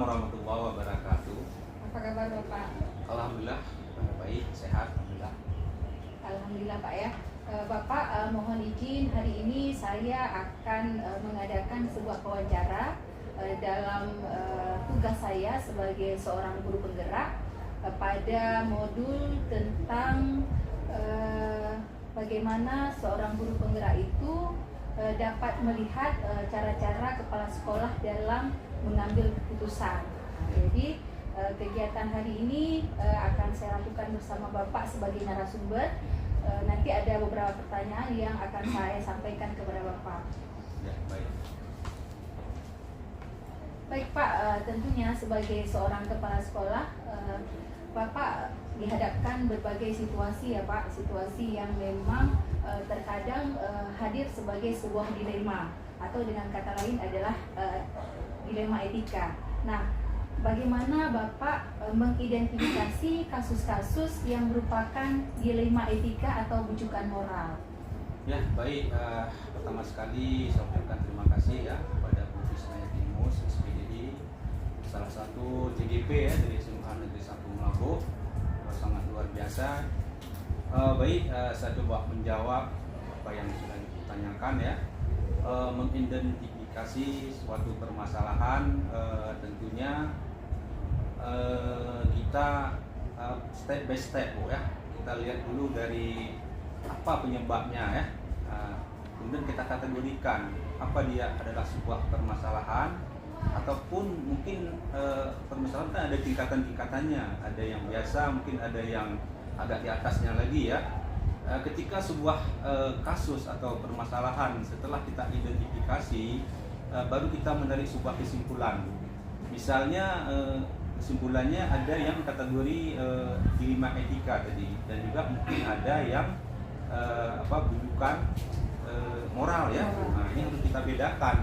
warahmatullahi wabarakatuh. Apa kabar Bapak? Alhamdulillah baik, sehat, alhamdulillah. Alhamdulillah Pak ya. Bapak, mohon izin hari ini saya akan mengadakan sebuah wawancara dalam tugas saya sebagai seorang guru penggerak pada modul tentang bagaimana seorang guru penggerak itu dapat melihat cara-cara kepala sekolah dalam mengambil keputusan. Jadi kegiatan hari ini akan saya lakukan bersama Bapak sebagai narasumber. Nanti ada beberapa pertanyaan yang akan saya sampaikan kepada Bapak. Ya, baik. Baik Pak, tentunya sebagai seorang kepala sekolah, Bapak dihadapkan berbagai situasi ya Pak, situasi yang memang terkadang hadir sebagai sebuah dilema atau dengan kata lain adalah dilema etika. Nah, bagaimana Bapak mengidentifikasi kasus-kasus yang merupakan dilema etika atau bujukan moral? Ya, baik. Pertama sekali saya ucapkan terima kasih ya kepada Bu Fisnaya Timus, SPDI, salah satu TGP ya dari SMA Negeri 1 Melabuh, sangat luar biasa. Saya coba menjawab apa yang sudah ditanyakan ya. Mengidentifikasi suatu permasalahan, tentunya kita step by step Bu ya. Kita lihat dulu dari apa penyebabnya ya. Kemudian kita kategorikan apa dia adalah sebuah permasalahan ataupun mungkin permasalahan kan ada tingkatan-tingkatannya, ada yang biasa, mungkin ada yang agak di atasnya lagi ya. Ketika sebuah kasus atau permasalahan setelah kita identifikasi, baru kita menarik sebuah kesimpulan. Misalnya kesimpulannya ada yang kategori dilema etika tadi, dan juga mungkin ada yang bujukan moral ya. Nah, ini harus kita bedakan.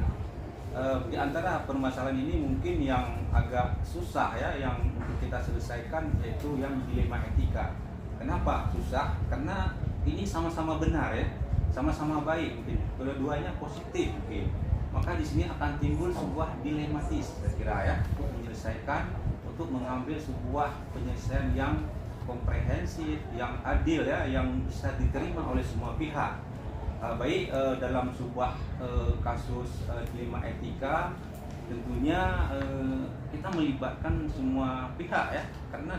Di antara permasalahan ini mungkin yang agak susah ya, yang untuk kita selesaikan yaitu yang dilema etika. Kenapa susah? Karena ini sama-sama benar ya, sama-sama baik, mungkin kedua-duanya positif mungkin. Maka di sini akan timbul sebuah dilematis, saya kira ya, untuk menyelesaikan, untuk mengambil sebuah penyelesaian yang komprehensif, yang adil ya, yang bisa diterima oleh semua pihak. Dalam sebuah kasus dilema etika, tentunya kita melibatkan semua pihak ya, karena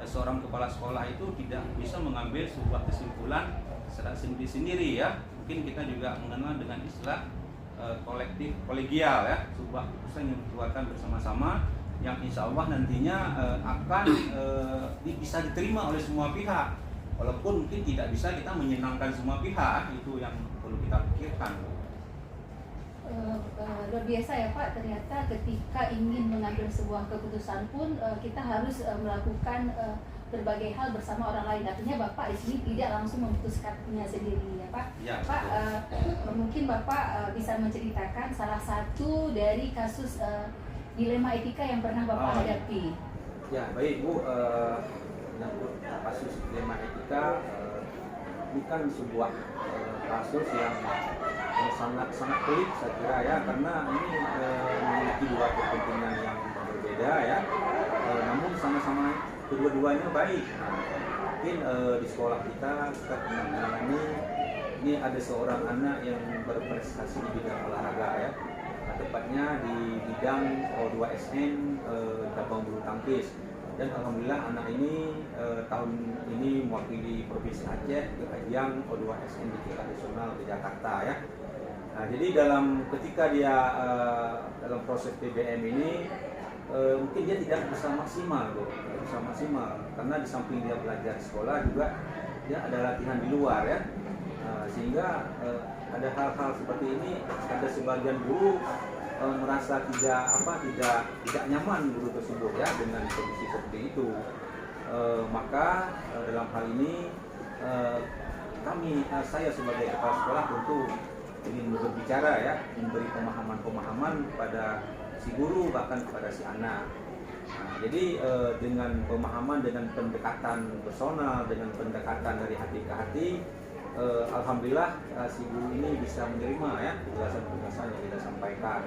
seorang kepala sekolah itu tidak bisa mengambil sebuah kesimpulan secara sendiri-sendiri ya. Mungkin kita juga mengenal dengan istilah kolektif kolegial ya, sebuah keputusan yang dikeluarkan bersama-sama yang insya Allah nantinya akan bisa diterima oleh semua pihak. Walaupun mungkin tidak bisa kita menyenangkan semua pihak, itu yang perlu kita pikirkan. Luar biasa ya Pak, ternyata ketika ingin mengambil sebuah keputusan pun kita harus melakukan berbagai hal bersama orang lain. Artinya Bapak di sini tidak langsung memutuskannya sendiri ya Pak. Ya, Pak, mungkin Bapak bisa menceritakan salah satu dari kasus dilema etika yang pernah Bapak hadapi. Ya, baik Bu. Kasus dilema etika ini kan sebuah kasus yang sangat pelik saya kira ya, karena ini memiliki dua kepentingan yang berbeda ya, namun sama-sama kedua-duanya baik. Mungkin di sekolah kita pernah mengalami ini ada seorang anak yang berprestasi di bidang olahraga ya, tepatnya di bidang O2SN cabang bulu tangkis. Dan alhamdulillah anak ini tahun ini mewakili Provinsi Aceh ke ajang O2SN di tingkat nasional di Jakarta ya. Nah, jadi ketika dia dalam proses PBM ini mungkin dia tidak bisa maksimal karena di samping dia belajar di sekolah juga dia ada latihan di luar ya. Sehingga ada hal-hal seperti ini, ada sebagian guru merasa tidak nyaman guru tersebut ya dengan kondisi seperti itu. Maka dalam hal ini saya sebagai kepala sekolah tentu ingin berbicara ya, memberi pemahaman kepada si guru bahkan kepada si anak. Nah, jadi dengan pemahaman, dengan pendekatan personal, dengan pendekatan dari hati ke hati, alhamdulillah si guru ini bisa menerima ya penjelasan-penjelasan yang kita sampaikan.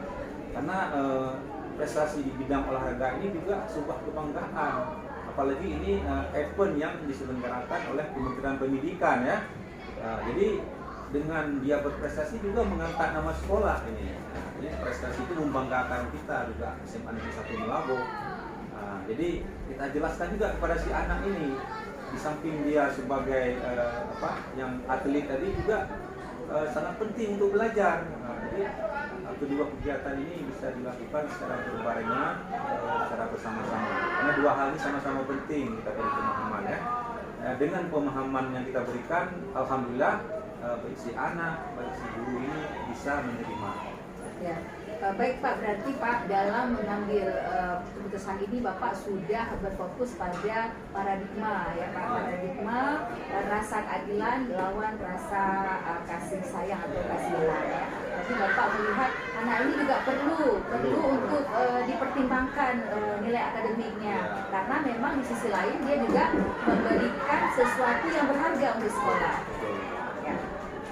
Karena prestasi di bidang olahraga ini juga sebuah kebanggaan. Apalagi ini event yang diselenggarakan oleh Kementerian Pendidikan ya. Jadi dengan dia berprestasi juga mengangkat nama sekolah ini. Jadi prestasi itu membanggakan kita juga SMA Negeri 1 Melago. Jadi kita jelaskan juga kepada si anak ini, di samping dia sebagai yang atlet tadi juga sangat penting untuk belajar. Jadi kedua kegiatan ini bisa dilakukan secara berbarengan, secara bersama-sama. Karena dua hal ini sama-sama penting kita beri pemahaman ya. Dengan pemahaman yang kita berikan, alhamdulillah baik si anak, baik si guru ini bisa menerima. Ya. Baik Pak, berarti Pak dalam mengambil keputusan ini Bapak sudah berfokus pada paradigma ya Pak, paradigma rasa keadilan lawan rasa kasih sayang atau kasihan ya. Jadi Bapak melihat anak ini juga perlu untuk dipertimbangkan nilai akademiknya, karena memang di sisi lain dia juga memberikan sesuatu yang berharga untuk sekolah. Ya.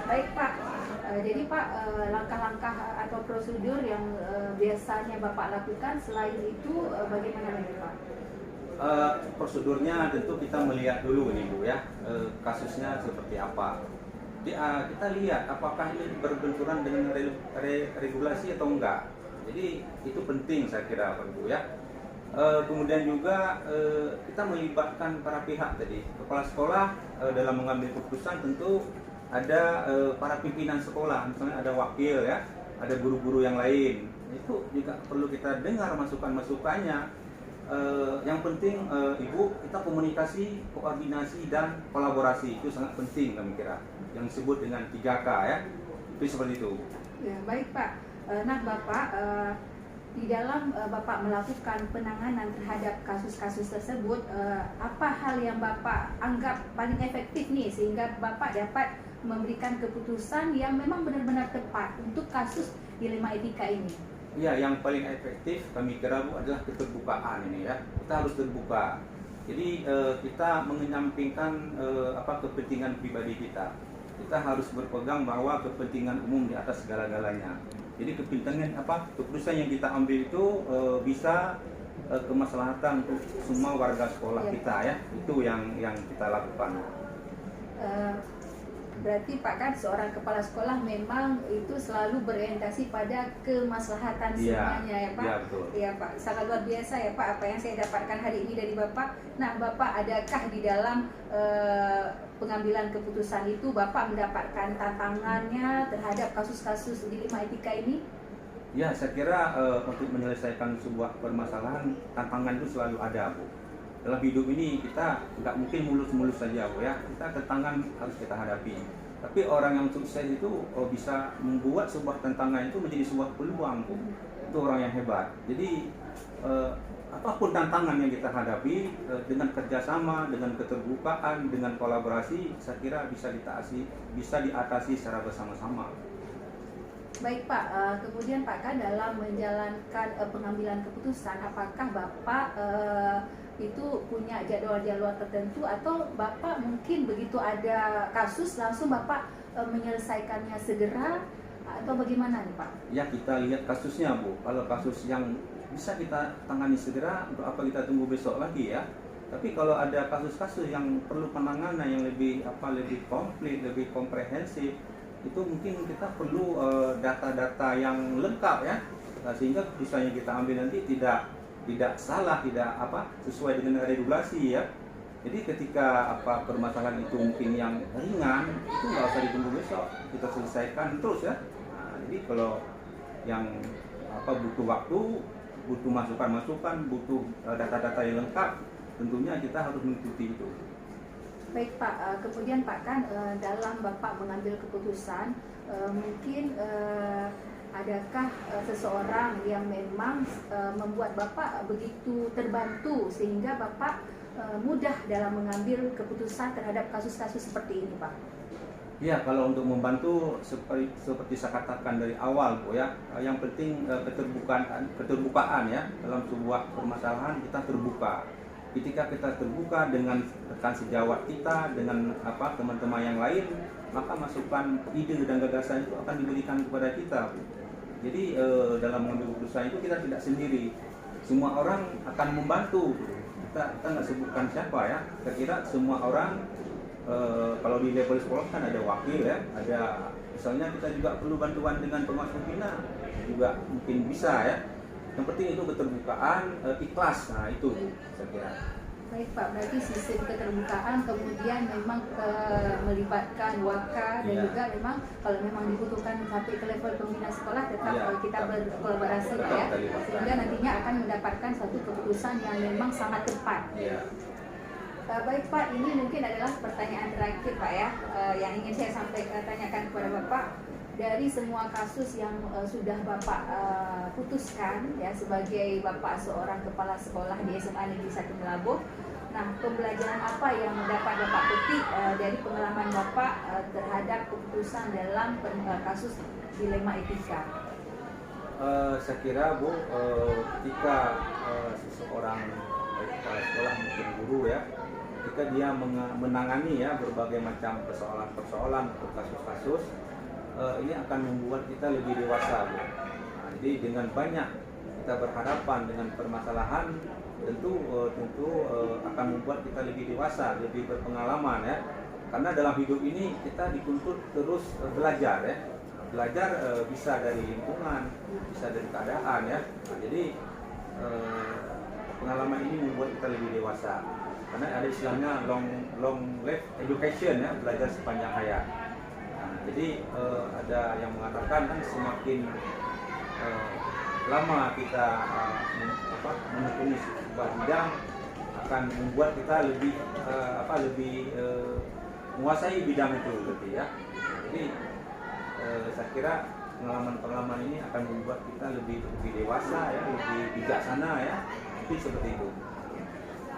Baik Pak. Jadi Pak, langkah-langkah atau prosedur yang biasanya Bapak lakukan selain itu bagaimana lagi Pak? Prosedurnya tentu kita melihat dulu nih Bu ya, kasusnya seperti apa. Kita lihat apakah ini berbenturan dengan regulasi atau enggak. Jadi itu penting saya kira Pak Bu ya. Kemudian juga kita melibatkan para pihak tadi, kepala sekolah dalam mengambil keputusan tentu ada para pimpinan sekolah, misalnya ada wakil ya, ada guru-guru yang lain. Itu juga perlu kita dengar masukan-masukannya. Yang penting Ibu, kita komunikasi, koordinasi dan kolaborasi itu sangat penting kami kira. Yang disebut dengan 3K ya. Itu seperti itu. Ya, baik Pak. Nah Bapak, di dalam Bapak melakukan penanganan terhadap kasus-kasus tersebut, apa hal yang Bapak anggap paling efektif nih sehingga Bapak dapat memberikan keputusan yang memang benar-benar tepat untuk kasus dilema etika ini? Ya, yang paling efektif kami kira Bu adalah keterbukaan ini ya. Kita harus terbuka. Jadi kita mengenyampingkan kepentingan pribadi kita. Kita harus berpegang bahwa kepentingan umum di atas segala-galanya. Jadi keputusan yang kita ambil itu bisa kemaslahatan untuk semua warga sekolah kita ya. Itu yang kita lakukan. Berarti Pak kan seorang kepala sekolah memang itu selalu berorientasi pada kemaslahatan semuanya ya Pak. Iya betul. Iya Pak, sangat luar biasa ya Pak apa yang saya dapatkan hari ini dari Bapak. Nah Bapak adakah di dalam pengambilan keputusan itu Bapak mendapatkan tantangannya terhadap kasus-kasus dilema etika ini? Ya, saya kira untuk menyelesaikan sebuah permasalahan tantangan itu selalu ada Bu. Dalam hidup ini kita nggak mungkin mulus-mulus saja Bu ya. Kita tantangan harus kita hadapi. Tapi orang yang sukses itu bisa membuat sebuah tantangan itu menjadi sebuah peluang Bu. Itu orang yang hebat. Jadi apapun tantangan yang kita hadapi dengan kerjasama, dengan keterbukaan, dengan kolaborasi, saya kira bisa diatasi secara bersama-sama. Baik Pak, kemudian Pak kan dalam menjalankan pengambilan keputusan, apakah Bapak itu punya jadwal-jadwal tertentu atau Bapak mungkin begitu ada kasus langsung Bapak menyelesaikannya segera atau bagaimana nih Pak? Ya, kita lihat kasusnya Bu. Kalau kasus yang bisa kita tangani segera, untuk apa kita tunggu besok lagi ya? Tapi kalau ada kasus-kasus yang perlu penanganan yang lebih komplit, lebih komprehensif, itu mungkin kita perlu data-data yang lengkap ya, sehingga keputusan yang kita ambil nanti tidak salah, tidak sesuai dengan regulasi ya. Jadi ketika permasalahan itu mungkin yang ringan, itu nggak usah ditunggu besok, kita selesaikan terus ya. Nah, jadi kalau yang butuh waktu, butuh masukan-masukan, butuh data-data yang lengkap, tentunya kita harus mengikuti itu. Baik Pak, kemudian Pak kan dalam Bapak mengambil keputusan, mungkin adakah seseorang yang memang membuat Bapak begitu terbantu sehingga Bapak mudah dalam mengambil keputusan terhadap kasus-kasus seperti ini Pak? Ya, kalau untuk membantu seperti saya katakan dari awal Bu ya, yang penting keterbukaan ya, dalam sebuah permasalahan kita terbuka. Ketika kita terbuka dengan rekan sejawat kita, dengan teman-teman yang lain, maka masukan ide dan gagasan itu akan diberikan kepada kita Bu. Jadi dalam mengambil keputusan itu kita tidak sendiri, semua orang akan membantu. Kita nggak sebutkan siapa ya. Kita kira semua orang kalau di level sekolah kan ada wakil ya, ada misalnya kita juga perlu bantuan dengan pengawas pembina juga mungkin bisa ya. Yang penting itu keterbukaan, ikhlas. Nah itu saya kira. Baik Pak, berarti sistem keterbukaan kemudian memang melibatkan waka dan Iya. juga memang kalau memang dibutuhkan sampai ke level pembina sekolah tetap Iya, kita tetap. berkolaborasi Pak Betul, ya, tadi, Pak. sehingga nantinya akan mendapatkan suatu keputusan yang memang sangat tepat. Iya. Baik Pak, ini mungkin adalah pertanyaan terakhir Pak ya, yang ingin saya tanyakan kepada Bapak. Dari semua kasus yang sudah Bapak putuskan ya sebagai Bapak seorang kepala sekolah di SMA Negeri 1 Melabuh, nah pembelajaran apa yang dapat Bapak petik dari pengalaman Bapak terhadap keputusan dalam kasus dilema etika? Saya kira Bu, ketika seseorang kepala sekolah mungkin guru ya, ketika dia menangani ya berbagai macam persoalan-persoalan atau kasus-kasus, ini akan membuat kita lebih dewasa Bu. Nah, jadi dengan banyak kita berhadapan dengan permasalahan, tentu akan membuat kita lebih dewasa, lebih berpengalaman ya. Karena dalam hidup ini kita dituntut terus belajar ya. Belajar bisa dari lingkungan, bisa dari keadaan ya. Nah, jadi pengalaman ini membuat kita lebih dewasa. Karena ada istilahnya long life education ya, belajar sepanjang hayat. Nah, jadi ada yang mengatakan kan semakin lama kita menekuni sebuah bidang akan membuat kita lebih menguasai bidang itu gitu ya. Jadi saya kira pengalaman ini akan membuat kita lebih dewasa ya, lebih bijaksana ya. Mungkin seperti itu.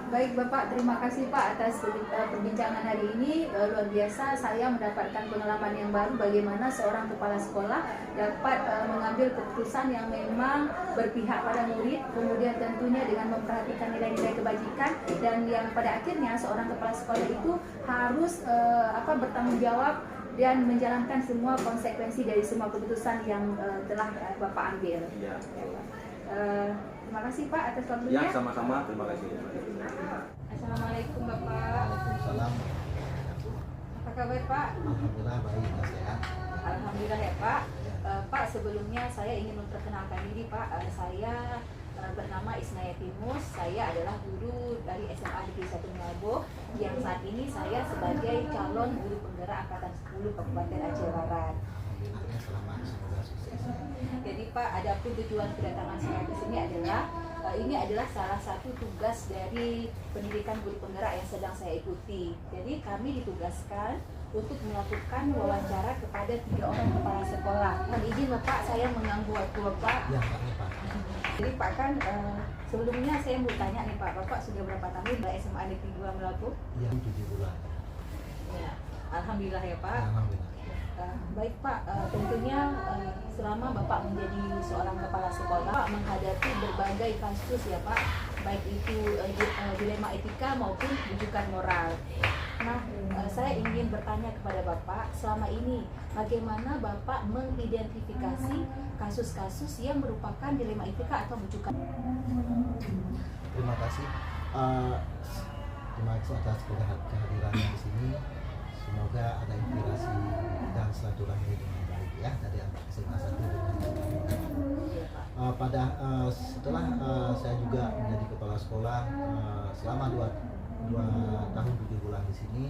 Baik Bapak, terima kasih Pak atas perbincangan hari ini. Luar biasa, saya mendapatkan pengalaman yang baru bagaimana seorang kepala sekolah dapat mengambil keputusan yang memang berpihak pada murid, kemudian tentunya dengan memperhatikan nilai-nilai kebajikan, dan yang pada akhirnya seorang kepala sekolah itu harus bertanggung jawab dan menjalankan semua konsekuensi dari semua keputusan yang telah Bapak ambil. Ya. Terima kasih Pak atas waktunya. Ya, sama-sama. Terima kasih. Assalamualaikum Bapak. Waalaikumsalam. Apa kabar Pak? Alhamdulillah baik dan sehat. Alhamdulillah ya Pak. Pak, sebelumnya saya ingin memperkenalkan diri Pak. Saya bernama Isnayatimus. Saya adalah guru dari SMA Negeri 1 Melabuh yang saat ini saya sebagai calon guru penggerak angkatan 10 Kabupaten Aceh Barat. Alhamdulillah selamat, semoga sukses. Jadi Pak, adapun tujuan kedatangan saya ke sini adalah ini adalah salah satu tugas dari pendidikan guru penggerak yang sedang saya ikuti. Jadi kami ditugaskan untuk melakukan wawancara kepada 3 orang kepala sekolah. Mohon izin Bapak, saya mengganggu waktu Bapak. Ya, Pak. Jadi Pak kan sebelumnya saya mau tanya nih Pak, Bapak sudah berapa tahun di SMA Negeri 2 Melabuh? Ya, 7 bulan. Ya, Alhamdulillah ya Pak. Alhamdulillah. Baik Pak, tentunya selama Bapak menjadi seorang kepala sekolah, Pak menghadapi berbagai kasus ya Pak, baik itu dilema etika maupun rujukan moral. Nah, saya ingin bertanya kepada Bapak, selama ini bagaimana Bapak mengidentifikasi kasus-kasus yang merupakan dilema etika atau rujukan? Terima kasih. Terima kasih atas kehadirannya di sini. Semoga ada inspirasi dan silaturahmi dengan baik ya dari anak SMA 1 dengan setelah saya juga menjadi kepala sekolah selama 2 tahun 7 bulan di sini,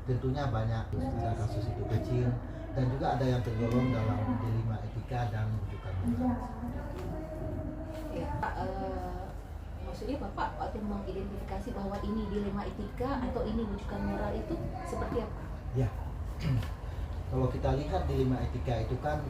tentunya banyak kasus itu kecil dan juga ada yang tergolong dalam dilema etika dan rujukan moral. Ya, Pak, maksudnya Bapak waktu mengidentifikasi bahwa ini dilema etika atau ini rujukan moral itu seperti apa? Ya, kalau kita lihat dilema etika itu kan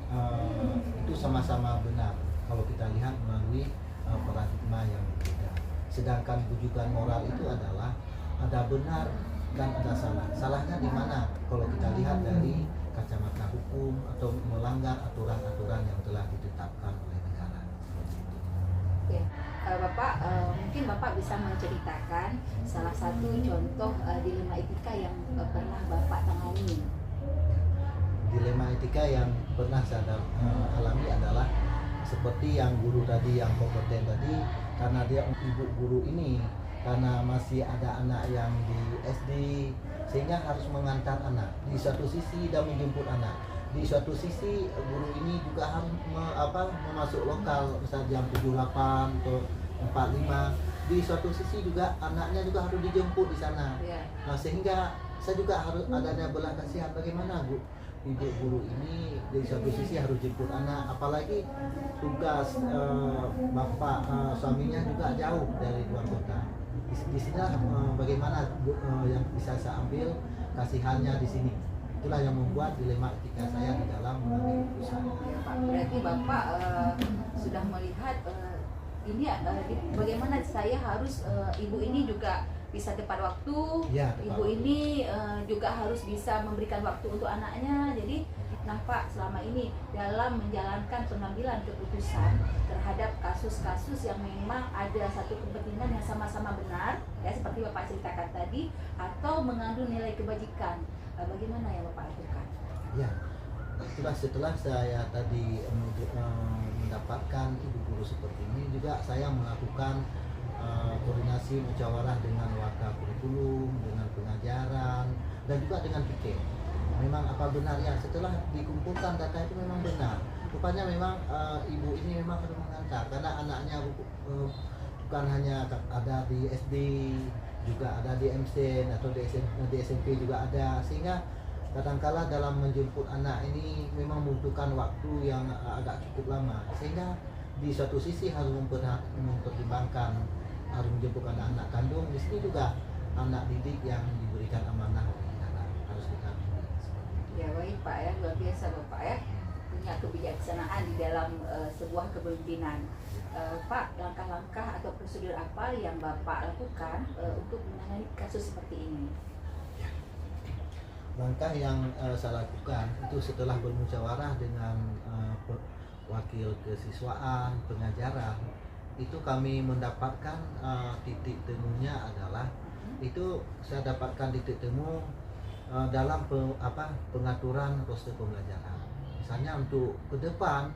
itu sama-sama benar kalau kita lihat melalui paradigma yang berbeda. Sedangkan rujukan moral itu adalah ada benar dan ada salah. Salahnya di mana? Kalau kita lihat dari kacamata hukum atau melanggar aturan-aturan yang telah ditetapkan oleh negara. Ya, Bapak mungkin Bapak bisa menceritakan salah satu contoh dilema etika yang pernah Bapak tangani. Dilema etika yang pernah saya alami adalah seperti yang guru tadi yang kompeten tadi, karena dia ibu guru ini karena masih ada anak yang di SD sehingga harus mengantar anak di satu sisi dan menjemput anak di suatu sisi. Guru ini juga harus memasuk lokal misal jam 78 atau 45. Di suatu sisi juga anaknya juga harus dijemput di sana. Nah, sehingga saya juga harus adanya belas kasihan bagaimana ibu guru ini di suatu sisi harus jemput anak, apalagi tugas bapak suaminya juga jauh dari luar kota. Di sini bagaimana yang bisa saya ambil kasihannya di sini. Itulah yang membuat dilema etika saya di dalam mengambil keputusan. Ya, Pak. Berarti Bapak sudah melihat ini bagaimana saya harus ibu ini juga bisa tepat waktu, Ya, ibu ini juga harus bisa memberikan waktu untuk anaknya. Jadi, nah Pak, selama ini dalam menjalankan pengambilan keputusan terhadap kasus-kasus yang memang ada satu kepentingan yang sama-sama benar, ya seperti Bapak ceritakan tadi, atau mengandung nilai kebajikan, bagaimana yang Bapak lakukan? Ya, setelah saya tadi mendapatkan ibu guru seperti ini, juga saya melakukan koordinasi musyawarah dengan wakil kurikulum, dengan pengajaran, dan juga dengan PK. Memang apa benarnya setelah dikumpulkan data itu memang benar. Rupanya memang ibu ini memang harus mengantar karena anaknya bukan hanya ada di SD, juga ada di MC atau di SMP juga ada, sehingga kadangkala dalam menjemput anak ini memang membutuhkan waktu yang agak cukup lama, sehingga di suatu sisi harus mempertimbangkan harus menjemput anak kandung. Di sini juga anak didik yang diberikan amanah oleh negara harus kita Ya baik Pak ya, luar biasa Bapak ya, punya kebijaksanaan di dalam sebuah kepemimpinan. Pak, langkah-langkah atau prosedur apa yang Bapak lakukan untuk menangani kasus seperti ini? Langkah yang saya lakukan itu setelah bermusyawarah dengan wakil kesiswaan, pengajaran, itu kami mendapatkan titik temunya adalah itu saya dapatkan titik temu dalam pengaturan prosedur pembelajaran. Misalnya untuk ke depan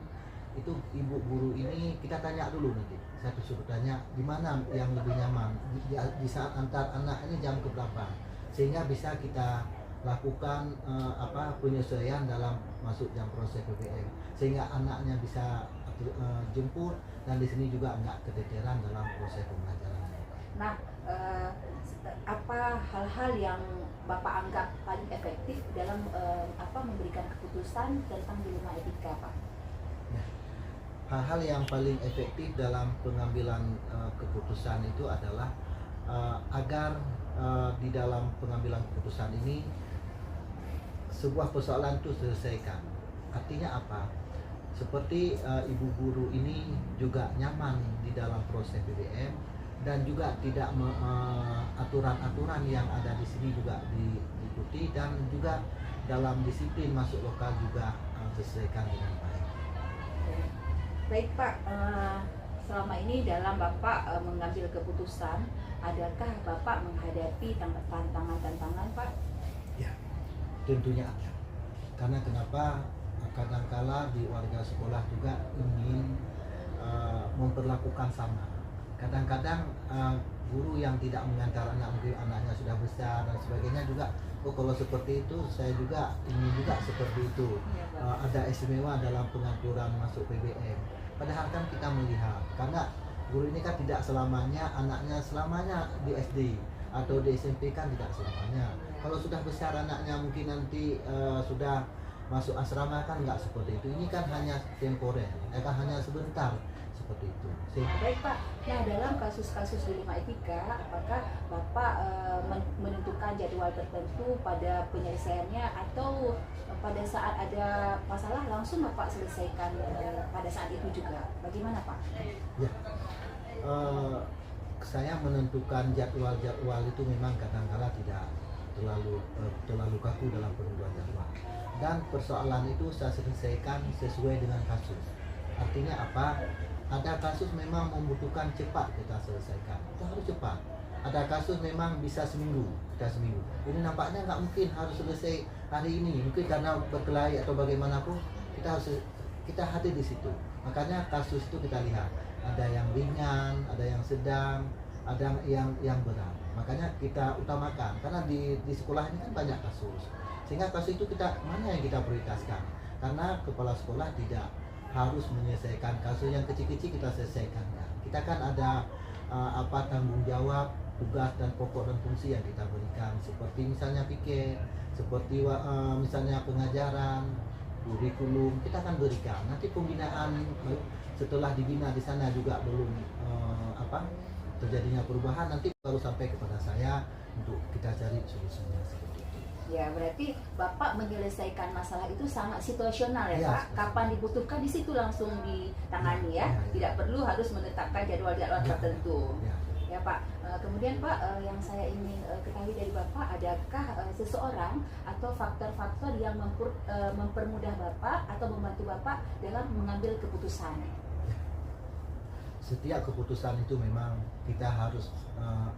itu ibu guru ini kita tanya dulu nanti. Saya suruh tanya di mana yang lebih nyaman di saat antar anak ini jam keberapa, sehingga bisa kita lakukan penyesuaian dalam masuk jam proses PBM, sehingga anaknya bisa jemput dan di sini juga enggak keteteran dalam proses pembelajaran. Nah, apa hal-hal yang Bapak anggap paling efektif dalam memberikan keputusan tentang dilema etika, Pak? Ya. Hal-hal yang paling efektif dalam pengambilan keputusan itu adalah agar di dalam pengambilan keputusan ini sebuah persoalan itu selesaikan. Artinya apa? Seperti ibu guru ini juga nyaman di dalam proses PBM dan juga tidak aturan-aturan yang ada di sini juga diikuti, dan juga dalam disiplin masuk lokal juga diselesaikan dengan baik. Baik Pak, selama ini dalam Bapak mengambil keputusan, adakah Bapak menghadapi tantangan-tantangan Pak? Ya, tentunya ada. Karena kenapa? Kadangkala di warga sekolah juga ingin memperlakukan sama. Kadang-kadang guru yang tidak mengantar anak, mungkin anaknya sudah besar dan sebagainya juga, kalau seperti itu saya juga ingin juga seperti itu. Ada istimewa dalam pengaturan masuk PBM. Padahal kan kita melihat, karena guru ini kan tidak selamanya anaknya selamanya di SD atau di SMP, kan tidak selamanya. Kalau sudah besar anaknya mungkin nanti sudah masuk asrama, kan nggak seperti itu. Ini kan hanya temporer, kan hanya sebentar seperti itu. Baik Pak, nah dalam kasus-kasus dilema etika, apakah Bapak menentukan jadwal tertentu pada penyelesaiannya, atau pada saat ada masalah langsung Bapak selesaikan pada saat itu juga? Bagaimana Pak? Ya, saya menentukan jadwal-jadwal itu memang kadang-kala tidak terlalu kaku dalam penentuan jadwal. Dan persoalan itu saya selesaikan sesuai dengan kasus. Artinya apa? Ada kasus memang membutuhkan cepat kita selesaikan, itu harus cepat. Ada kasus memang bisa seminggu, kita seminggu. Ini nampaknya nggak mungkin harus selesai hari ini, mungkin karena berkelahi atau bagaimanapun kita hadir di situ. Makanya kasus itu kita lihat ada yang ringan, ada yang sedang, ada yang berat. Makanya kita utamakan karena di sekolah ini kan banyak kasus. Sehingga kasus itu mana yang kita prioritaskan? Karena kepala sekolah tidak harus menyelesaikan kasus yang kecil-kecil, kita selesaikan kan. Kita kan ada tanggung jawab, tugas dan pokok dan fungsi yang kita berikan, seperti misalnya piket, seperti misalnya pengajaran, kurikulum kita akan berikan. Nanti pembinaan setelah dibina di sana juga belum terjadinya perubahan, nanti baru sampai kepada saya untuk kita cari solusinya seperti itu. Ya, berarti Bapak menyelesaikan masalah itu sangat situasional ya, Ya, Pak. Kapan dibutuhkan di situ langsung ditangani ya. Tidak perlu harus menetapkan jadwal-jadwal tertentu. Ya Pak, kemudian Pak, yang saya ingin ketahui dari Bapak, adakah seseorang atau faktor-faktor yang mempermudah Bapak atau membantu Bapak dalam mengambil keputusan? Setiap keputusan itu memang kita harus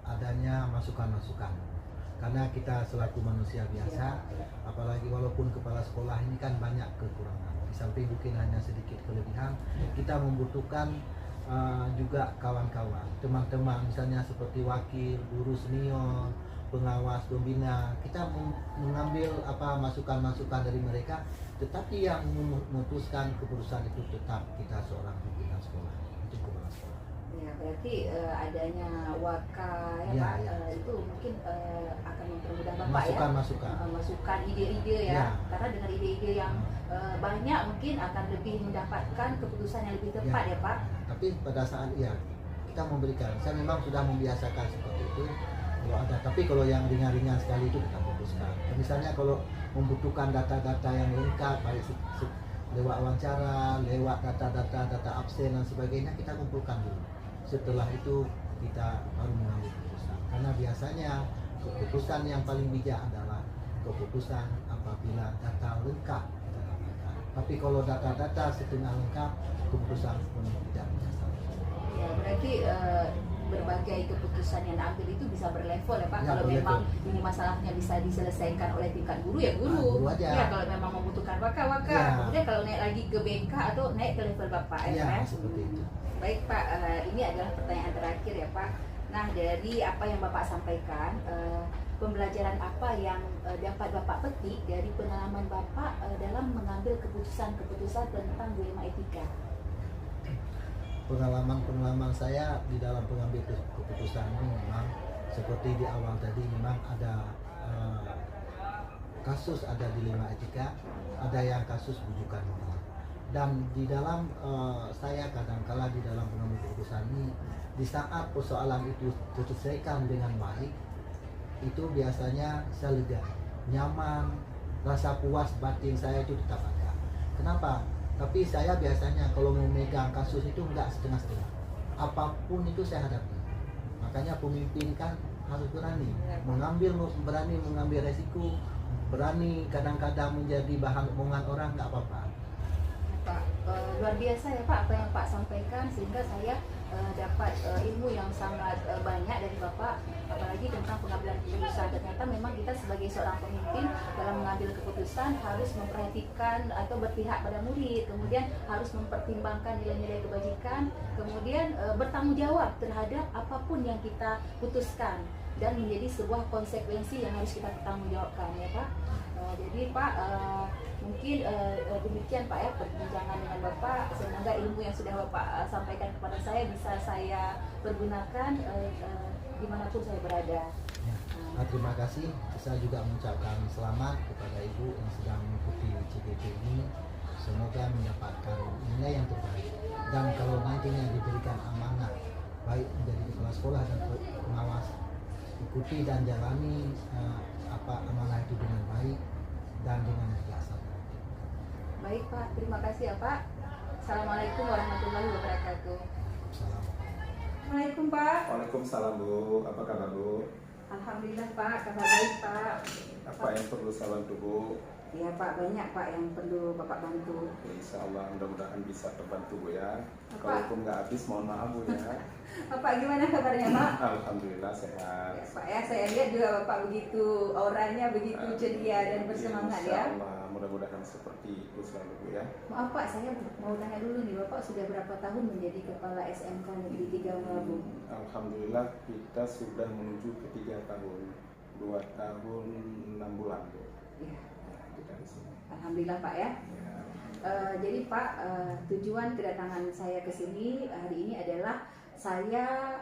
adanya masukan-masukan. Karena kita selaku manusia biasa, apalagi walaupun kepala sekolah ini kan banyak kekurangan. Di samping mungkin hanya sedikit kelebihan, kita membutuhkan juga kawan-kawan, teman-teman, misalnya seperti wakil, guru senior, pengawas, pembina. Kita mengambil masukan-masukan dari mereka, tetapi yang memutuskan keputusan itu tetap kita seorang pimpinan sekolah, itu kepala sekolah. Ya, berarti adanya waka ya, Pak, itu mungkin akan mempermudah Bapak masukan ide-ide ya. Karena dengan ide-ide yang banyak mungkin akan lebih mendapatkan keputusan yang lebih tepat ya Pak. Tapi pada saat kita memberikan, saya memang sudah membiasakan seperti itu. Kalau ada, tapi kalau yang ringan-ringan sekali itu kita putuskan. Misalnya kalau membutuhkan data-data yang lengkap, baik lewat wawancara, lewat data absen dan sebagainya, kita kumpulkan dulu. Setelah itu kita baru mengambil keputusan. Karena biasanya keputusan yang paling bijak adalah keputusan apabila data lengkap kita dapatkan. Tapi kalau data-data setengah lengkap, keputusan pun tidak bijaksana. Ya, berarti berbagai keputusan yang diambil itu bisa berlevel ya Pak. Ya, kalau memang ini masalahnya bisa diselesaikan oleh tingkat guru ya guru. Guru aja. Ya, kalau memang membutuhkan waka. Ya. Kemudian kalau naik lagi ke BK atau naik ke level Bapak ya. Seperti itu. Baik Pak, ini adalah pertanyaan terakhir ya Pak. Nah, dari apa yang Bapak sampaikan, pembelajaran apa yang dapat Bapak petik dari pengalaman Bapak dalam mengambil keputusan-keputusan tentang dilema etika? Pengalaman saya di dalam pengambil keputusan ini memang seperti di awal tadi, memang ada kasus, ada dilema etika, ada yang kasus bujukan moral. Dan di dalam saya kadang-kala di dalam pengambil keputusan ini, di saat persoalan itu diselesaikan dengan baik, itu biasanya saya lega, nyaman, rasa puas batin saya itu tetap ada. Kenapa? Tapi saya biasanya kalau memegang kasus itu enggak setengah-setengah. Apapun itu saya hadapi. Makanya pemimpin kan harus berani mengambil resiko, berani kadang-kadang menjadi bahan omongan orang, nggak apa-apa. Pak, luar biasa ya Pak apa yang Pak sampaikan, sehingga saya dapat ilmu yang sangat banyak dari Bapak, apalagi tentang pengambilan keputusan. Ternyata memang kita sebagai seorang pemimpin dalam mengambil keputusan harus memperhatikan atau berpihak pada murid, kemudian harus mempertimbangkan nilai-nilai kebajikan, kemudian bertanggung jawab terhadap apapun yang kita putuskan, dan menjadi sebuah konsekuensi yang harus kita pertanggungjawabkan ya Pak. Jadi Pak, mungkin demikian Pak ya perbincangan dengan Bapak. Semoga ilmu yang sudah Bapak sampaikan kepada saya bisa saya pergunakan dimanapun saya berada. Terima kasih. Saya juga mengucapkan selamat kepada Ibu yang sedang mengikuti CPP ini. Semoga mendapatkan nilai yang terbaik. Dan kalau nantinya diberikan amanah, baik menjadi kepala sekolah dan pengawas, ikuti dan jalani amanah itu dengan baik dan dengan bijaksana. Baik Pak, terima kasih ya Pak. Assalamualaikum warahmatullahi wabarakatuh. Assalamualaikum Pak. Waalaikumsalam Bu, apa kabar Bu? Alhamdulillah Pak, kabar baik Pak. Apa yang perlu saya bantu Bu? Ya Pak, banyak Pak yang perlu Bapak bantu. Insya Allah mudah-mudahan bisa terbantu Bu ya. Pak. Kalaupun nggak habis mohon maaf Bu ya. Bapak gimana kabarnya Pak? Alhamdulillah sehat. Ya, Pak ya, saya lihat juga Bapak begitu, auranya begitu ceria dan bersemangat Insya ya. Allah, mudah-mudahan seperti itu selalu Bu ya. Maaf Pak, saya mau tanya dulu nih, Bapak sudah berapa tahun menjadi Kepala SMK Negeri 3 Melabu? Alhamdulillah kita sudah menuju ke 3 tahun, 2 tahun 6 bulan Bu. Ya. Ya, kita di sini. Alhamdulillah Pak ya. Ya. Jadi Pak, tujuan kedatangan saya ke sini hari ini adalah saya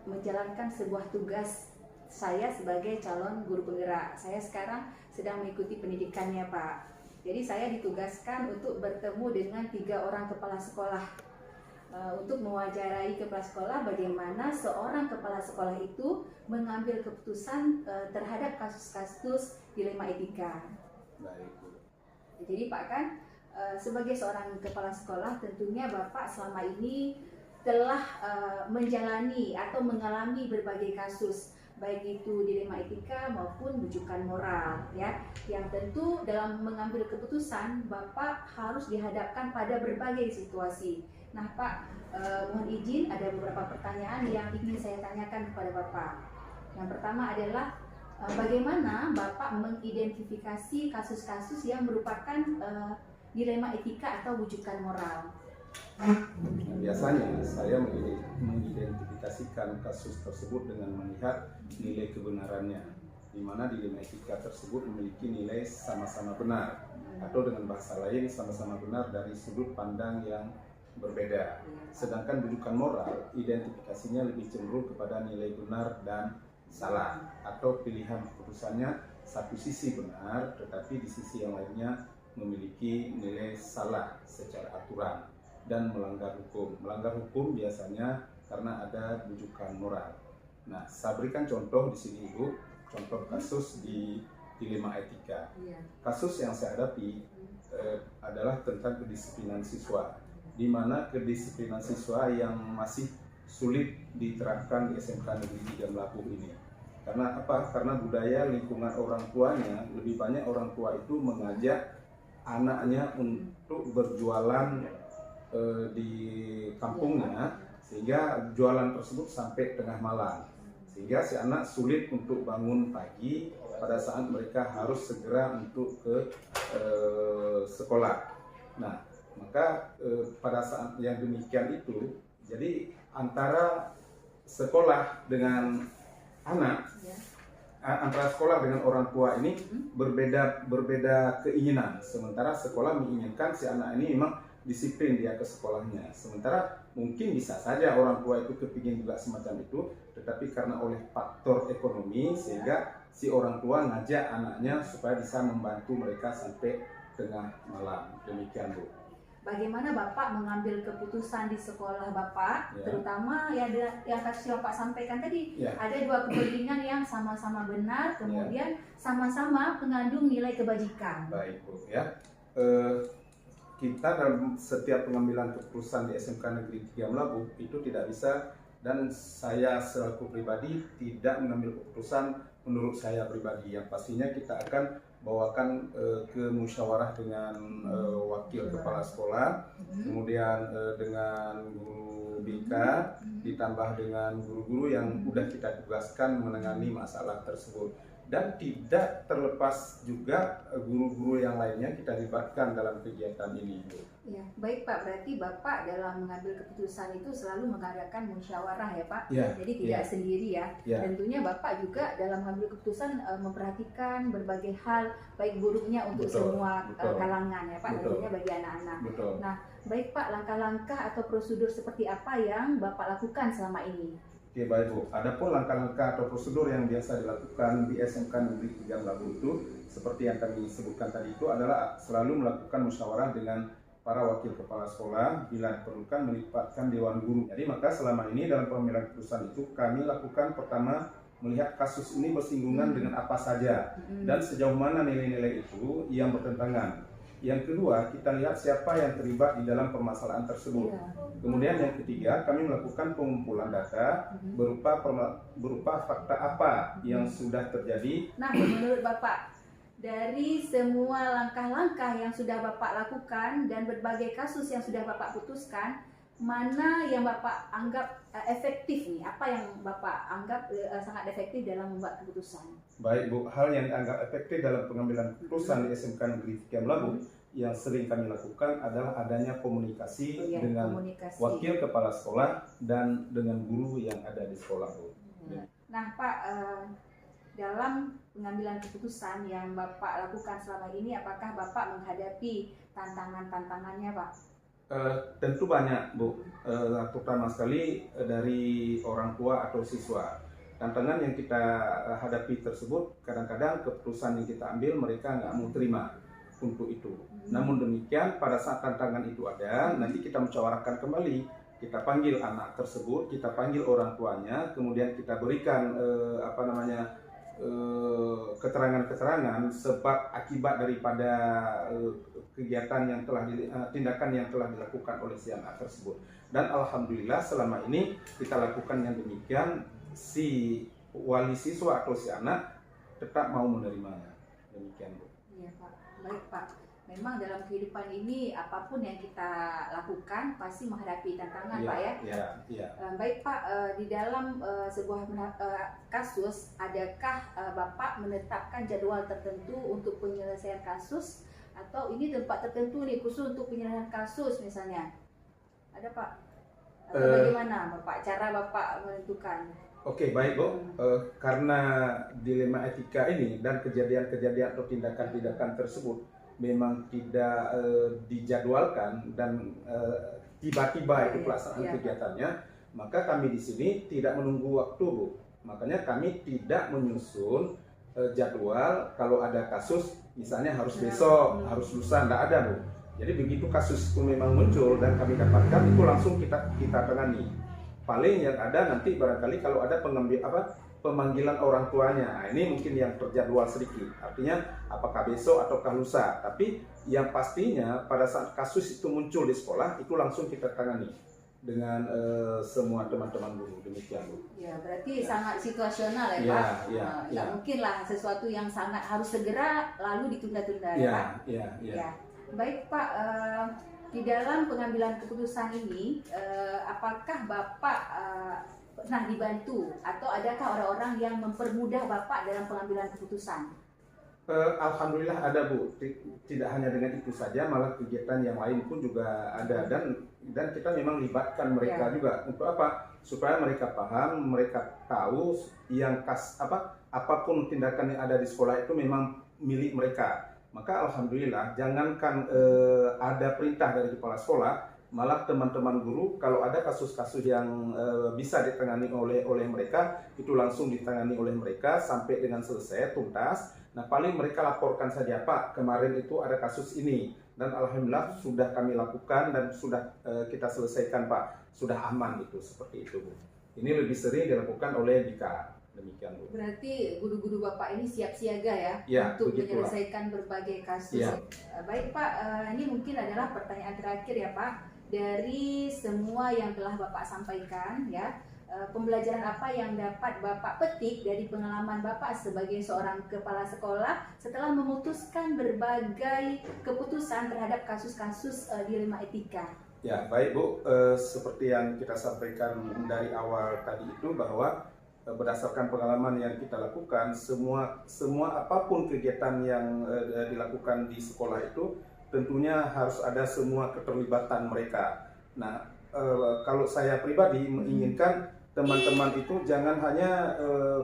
menjalankan sebuah tugas saya sebagai calon guru penggerak. Saya sekarang sedang mengikuti pendidikannya Pak. Jadi saya ditugaskan untuk bertemu dengan 3 orang kepala sekolah untuk mewawancarai kepala sekolah bagaimana seorang kepala sekolah itu mengambil keputusan terhadap kasus-kasus dilema etika. Baik Bu. Jadi Pak kan sebagai seorang kepala sekolah tentunya Bapak selama ini telah menjalani atau mengalami berbagai kasus, baik itu dilema etika maupun bujukan moral ya, yang tentu dalam mengambil keputusan Bapak harus dihadapkan pada berbagai situasi. Nah Pak, mohon izin ada beberapa pertanyaan yang ingin saya tanyakan kepada Bapak. Yang pertama adalah bagaimana Bapak mengidentifikasi kasus-kasus yang merupakan dilema etika atau bujukan moral? Nah, biasanya saya mengidentifikasikan kasus tersebut dengan melihat nilai kebenarannya, di mana dilema etika tersebut memiliki nilai sama-sama benar, atau dengan bahasa lain sama-sama benar dari sudut pandang yang berbeda. Sedangkan bujukan moral identifikasinya lebih cenderung kepada nilai benar dan salah, atau pilihan keputusannya satu sisi benar tetapi di sisi yang lainnya memiliki nilai salah secara aturan dan melanggar hukum. Melanggar hukum biasanya karena ada bujukan moral. Nah, saya berikan contoh di sini Ibu, contoh kasus di dilema etika. Kasus yang saya hadapi adalah tentang kedisiplinan siswa, di mana kedisiplinan siswa yang masih sulit diterapkan di SMK Negeri 3 Melabuh ini. Karena apa? Karena budaya lingkungan orang tuanya, lebih banyak orang tua itu mengajak anaknya untuk berjualan di kampungnya, sehingga jualan tersebut sampai tengah malam, sehingga si anak sulit untuk bangun pagi pada saat mereka harus segera untuk ke sekolah. Nah, maka pada saat yang demikian itu, jadi antara sekolah dengan anak, antara sekolah dengan orang tua ini berbeda keinginan. Sementara sekolah menginginkan si anak ini memang disiplin dia ke sekolahnya. Sementara mungkin bisa saja orang tua itu kepingin juga semacam itu, tetapi karena oleh faktor ekonomi sehingga si orang tua ngajak anaknya supaya bisa membantu mereka sampai tengah malam. Demikian Bu. Bagaimana Bapak mengambil keputusan di sekolah Bapak, Ya. terutama yang kasus yang Bapak sampaikan tadi, Ya. ada 2 kepentingan yang sama-sama benar, kemudian sama-sama mengandung nilai kebajikan. Baik Bu ya. Kita dalam setiap pengambilan keputusan di SMK Negeri 3 Melabuh itu tidak bisa, dan saya selaku pribadi tidak mengambil keputusan menurut saya pribadi, yang pastinya kita akan bawakan ke musyawarah dengan wakil kepala sekolah, kemudian dengan guru BK, ditambah dengan guru-guru yang sudah kita tugaskan menangani masalah tersebut. Dan tidak terlepas juga guru-guru yang lainnya kita libatkan dalam kegiatan ini. Ya, baik Pak, berarti Bapak dalam mengambil keputusan itu selalu mengadakan musyawarah ya Pak, Ya, jadi tidak ya. sendiri ya. Ya. Tentunya Bapak juga dalam mengambil keputusan memperhatikan berbagai hal, baik buruknya untuk Betul, semua betul. kalangan ya Pak, Betul. tentunya bagi anak-anak. Betul. Nah, baik Pak, langkah-langkah atau prosedur seperti apa yang Bapak lakukan selama ini? Oke, baik Bu. Adapun langkah-langkah atau prosedur yang biasa dilakukan di SMK Negeri 3 Melabuh itu, seperti yang kami sebutkan tadi itu adalah selalu melakukan musyawarah dengan para wakil kepala sekolah, bila diperlukan melibatkan dewan guru. Jadi maka selama ini dalam pengambilan keputusan itu kami lakukan pertama melihat kasus ini bersinggungan dengan apa saja dan sejauh mana nilai-nilai itu yang bertentangan. Yang kedua, kita lihat siapa yang terlibat di dalam permasalahan tersebut. Iya. Kemudian yang ketiga, kami melakukan pengumpulan data berupa fakta apa yang sudah terjadi. Nah, menurut Bapak, dari semua langkah-langkah yang sudah Bapak lakukan dan berbagai kasus yang sudah Bapak putuskan, mana yang Bapak anggap efektif nih? Apa yang Bapak anggap sangat efektif dalam membuat keputusan? Baik Bu, hal yang dianggap efektif dalam pengambilan keputusan di SMK Negeri Tikiam Labu yang sering kami lakukan adalah adanya komunikasi dengan wakil kepala sekolah dan dengan guru yang ada di sekolah Bu. Nah Pak, dalam pengambilan keputusan yang Bapak lakukan selama ini, apakah Bapak menghadapi tantangan-tantangannya Pak? Tentu banyak Bu, terutama sekali dari orang tua atau siswa. Tantangan yang kita hadapi tersebut, kadang-kadang keputusan yang kita ambil mereka nggak mau terima untuk itu. Namun demikian, pada saat tantangan itu ada, nanti kita musyawarahkan kembali. Kita panggil anak tersebut, kita panggil orang tuanya, kemudian kita berikan keterangan-keterangan sebab akibat daripada kegiatan yang tindakan yang telah dilakukan oleh si anak tersebut. Dan alhamdulillah selama ini kita lakukan yang demikian, si wali siswa atau si anak tetap mau menerimanya. Demikian Bu. Iya Pak, baik Pak. Memang dalam kehidupan ini apapun yang kita lakukan pasti menghadapi tantangan Pak ya. Iya. Baik Pak, di dalam sebuah kasus, adakah Bapak menetapkan jadwal tertentu untuk penyelesaian kasus, atau ini tempat tertentu nih khusus untuk penyelesaian kasus misalnya? Ada Pak? Atau bagaimana Bapak? Cara Bapak menentukan? Oke, baik Bu. Karena dilema etika ini dan kejadian-kejadian atau tindakan-tindakan tersebut memang tidak dijadwalkan dan tiba-tiba itu pelaksanaan kegiatannya, maka kami di sini tidak menunggu waktu Bu. Makanya kami tidak menyusun jadwal kalau ada kasus misalnya harus besok, harus lusa, tidak ada Bu. Jadi begitu kasus itu memang muncul dan kami dapatkan, itu langsung kita tangani. Paling yang ada nanti barangkali kalau ada pemanggilan orang tuanya. Nah, ini mungkin yang terjadwal sedikit. Artinya apakah besok ataukah lusa. Tapi yang pastinya pada saat kasus itu muncul di sekolah, itu langsung kita tangani dengan semua teman-teman guru. Demikian Bu. Ya, berarti sangat situasional ya Pak. Nggak mungkin lah sesuatu yang sangat harus segera lalu ditunda-tunda ya Pak. Iya. Baik Pak, di dalam pengambilan keputusan ini, apakah Bapak pernah dibantu atau adakah orang-orang yang mempermudah Bapak dalam pengambilan keputusan? Alhamdulillah ada Bu. Tidak hanya dengan itu saja, malah kegiatan yang lain pun juga ada, dan kita memang libatkan mereka juga. Untuk apa? Supaya mereka paham, mereka tahu yang apapun tindakan yang ada di sekolah itu memang milik mereka. Maka alhamdulillah, jangankan ada perintah dari kepala sekolah, malah teman-teman guru kalau ada kasus-kasus yang bisa ditangani oleh mereka, itu langsung ditangani oleh mereka sampai dengan selesai tuntas. Nah, paling mereka laporkan saja, Pak, kemarin itu ada kasus ini, dan alhamdulillah sudah kami lakukan dan sudah kita selesaikan Pak, sudah aman itu, seperti itu Bu. Ini lebih sering dilakukan oleh Dika. Demikian Bu. Berarti guru-guru Bapak ini siap siaga ya untuk begitulah. menyelesaikan berbagai kasus. Baik Pak, ini mungkin adalah pertanyaan terakhir ya Pak. Dari semua yang telah Bapak sampaikan ya, pembelajaran apa yang dapat Bapak petik dari pengalaman Bapak sebagai seorang kepala sekolah setelah memutuskan berbagai keputusan terhadap kasus-kasus dilema etika? Ya, baik Bu, seperti yang kita sampaikan dari awal tadi itu, bahwa berdasarkan pengalaman yang kita lakukan, semua apapun kegiatan yang dilakukan di sekolah itu tentunya harus ada semua keterlibatan mereka. Nah, kalau saya pribadi menginginkan teman-teman itu jangan hanya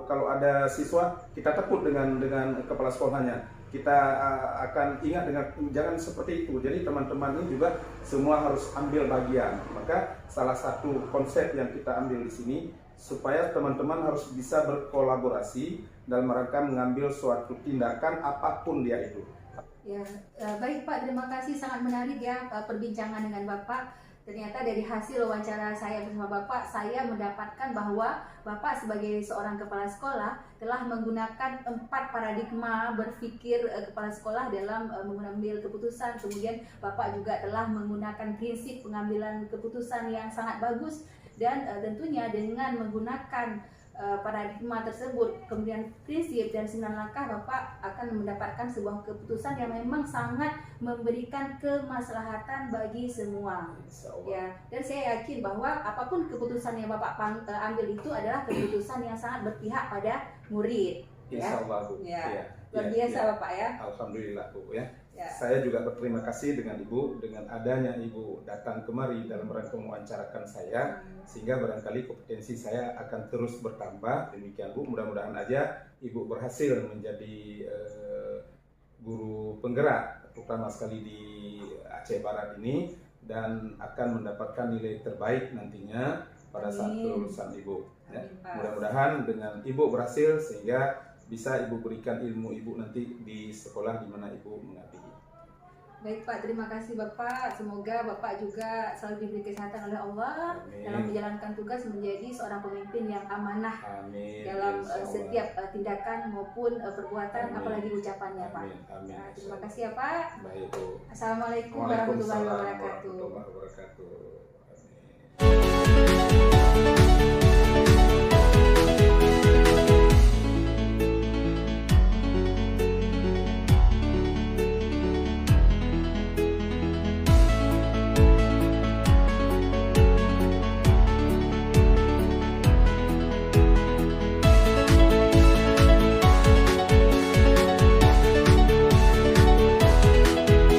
kalau ada siswa kita takut dengan kepala sekolahnya. Kita akan ingat dengan jangan seperti itu. Jadi teman-teman ini juga semua harus ambil bagian. Maka salah satu konsep yang kita ambil di sini, supaya teman-teman harus bisa berkolaborasi dalam rangka mengambil suatu tindakan apapun dia itu. Ya, baik Pak, terima kasih, sangat menarik ya perbincangan dengan Bapak. Ternyata dari hasil wawancara saya bersama Bapak, saya mendapatkan bahwa Bapak sebagai seorang kepala sekolah telah menggunakan 4 paradigma berpikir kepala sekolah dalam mengambil keputusan. Kemudian Bapak juga telah menggunakan prinsip pengambilan keputusan yang sangat bagus, dan tentunya dengan menggunakan paradigma tersebut, kemudian prinsip dan 9 langkah, Bapak akan mendapatkan sebuah keputusan yang memang sangat memberikan kemaslahatan bagi semua. Ya, dan saya yakin bahwa apapun keputusan yang Bapak ambil itu adalah keputusan yang sangat berpihak pada murid. Insya Allah, Bu. Ya. Luar biasa, Bapak ya. Alhamdulillah, Bu ya. Ya. Saya juga berterima kasih dengan Ibu, dengan adanya Ibu datang kemari dalam rangka mewawancarakan saya, sehingga barangkali kompetensi saya akan terus bertambah. Demikian, Bu, mudah-mudahan aja Ibu berhasil menjadi guru penggerak, terutama sekali di Aceh Barat ini, dan akan mendapatkan nilai terbaik nantinya pada saat kelulusan Ibu. Ya. Mudah-mudahan dengan Ibu berhasil sehingga bisa Ibu berikan ilmu Ibu nanti di sekolah di mana Ibu mengabdi. Baik Pak, terima kasih Bapak. Semoga Bapak juga selalu diberi kesehatan oleh Allah. Amin. Dalam menjalankan tugas menjadi seorang pemimpin yang amanah. Amin. Dalam setiap tindakan maupun perbuatan, amin. Apalagi ucapannya Pak. Amin. Amin. Nah, terima kasih ya Pak. Baik, Bu. Assalamualaikum warahmatullahi wabarakatuh.